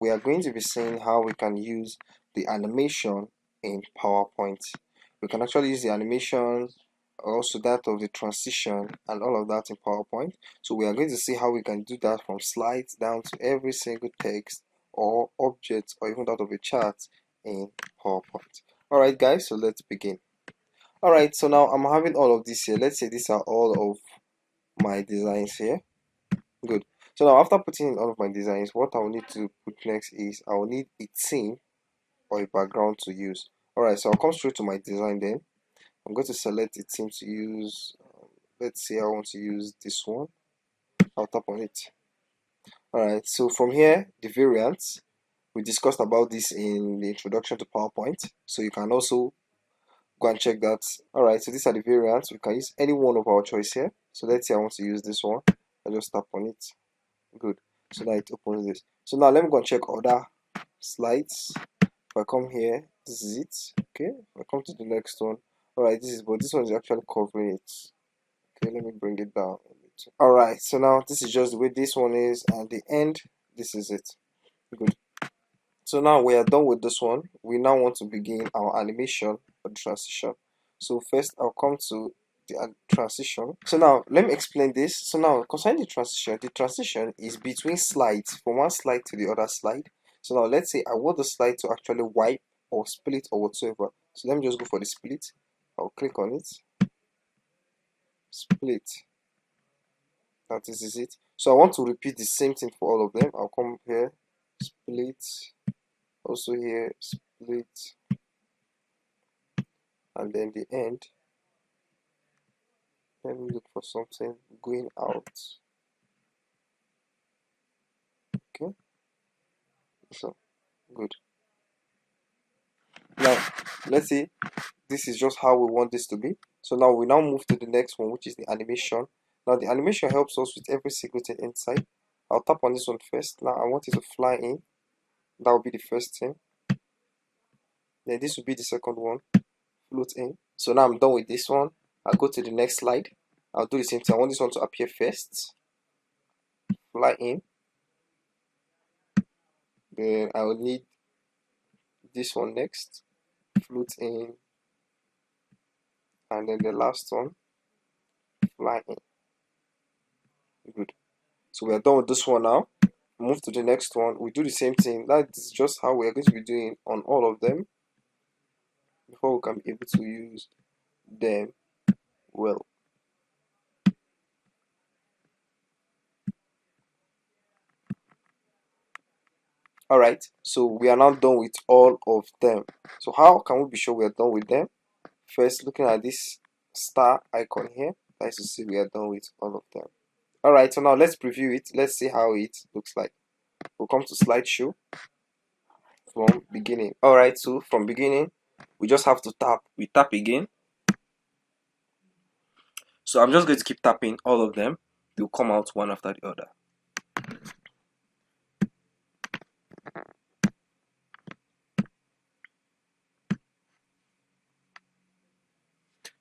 we are going to be seeing how we can use the animation in PowerPoint. We can actually use the animation, also that of the transition and all of that in PowerPoint. So we are going to see how we can do that from slides down to every single text or object or even that of a chart in PowerPoint. Alright guys, so let's begin. Alright, so now I'm having all of this here. Let's say these are all of my designs here. Good. So now after putting in all of my designs, what I will need to put next is I will need a theme or a background to use. Alright, so I'll come straight to my design then. I'm going to select a theme to use. Let's say I want to use this one. I'll tap on it. Alright, so from here, the variants, we discussed about this in the introduction to PowerPoint. So you can also go and check that. Alright, so these are the variants. We can use any one of our choice here. So let's say I want to use this one. I just tap on it. Good. So now it opens this. So now let me go and check other slides. If I come here, this is it. Okay. If I come to the next one. Alright, this one is actually covering it. Okay, let me bring it down a little. Alright, so now this is just the way this one is, and the end, this is it. Good. So now we are done with this one. We now want to begin our animation for the transition. So first I'll come to the transition. So now let me explain this. So now concerning the transition is between slides, from one slide to the other slide. So now let's say I want the slide to actually wipe or split or whatsoever. So let me just go for the split. I'll click on it. Split. Now this is it. So I want to repeat the same thing for all of them. I'll come here, split. Also here, split, and then the end. Let me look for something going out. Okay, so good. Now let's see, this is just how we want this to be. So now we now move to the next one, which is the animation. Now the animation helps us with every single thing inside. I'll tap on this one first. Now I want it to fly in. That will be the first thing. Then this will be the second one, float in. So now I'm done with this one. I'll go to the next slide. I'll do the same thing. I want this one to appear first, fly in. Then I will need this one next, float in, and then the last one, fly in. Good. So we are done with this one now. Move to the next one. We do the same thing. That is just how we are going to be doing on all of them before we can be able to use them well. Alright, so we are now done with all of them. So how can we be sure we are done with them? First, looking at this star icon here, that is to say we are done with all of them. Alright, so now let's preview it. Let's see how it looks like. We'll come to slideshow from beginning. Alright, so from beginning, we just have to tap. We tap again. So I'm just going to keep tapping all of them. They'll come out one after the other.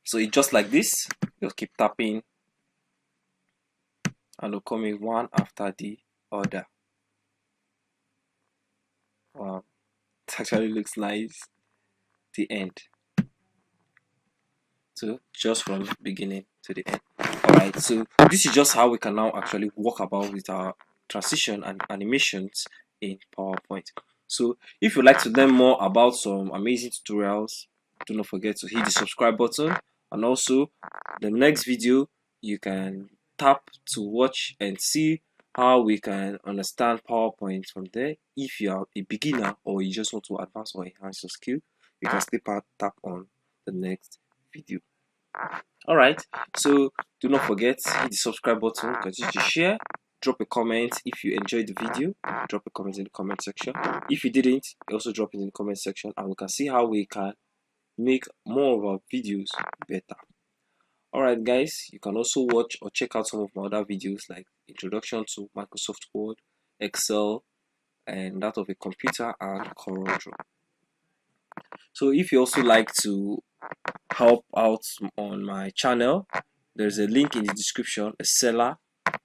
So it's just like this. Just keep tapping and they'll come in one after the other. Wow, it actually looks nice. The end. So just from beginning to the end. Alright, so this is just how we can now actually walk about with our transition and animations in PowerPoint. So if you'd like to learn more about some amazing tutorials, do not forget to hit the subscribe button, and also the next video you can tap to watch and see how we can understand PowerPoint from there. If you are a beginner or you just want to advance or enhance your skill, you can tap on the next video. Alright, so do not forget, hit the subscribe button, continue to share, drop a comment if you enjoyed the video, drop a comment in the comment section. If you didn't, also drop it in the comment section and we can see how we can make more of our videos better. Alright guys, you can also watch or check out some of my other videos like Introduction to Microsoft Word, Excel, and that of a computer and CorelDRAW. So if you also like to help out on my channel, there's a link in the description, a seller,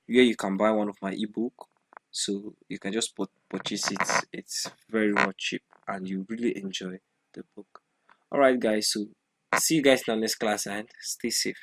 where you can buy one of my ebook. So you can just purchase it. It's very much cheap and you really enjoy the book. Alright guys, so see you guys in the next class and stay safe.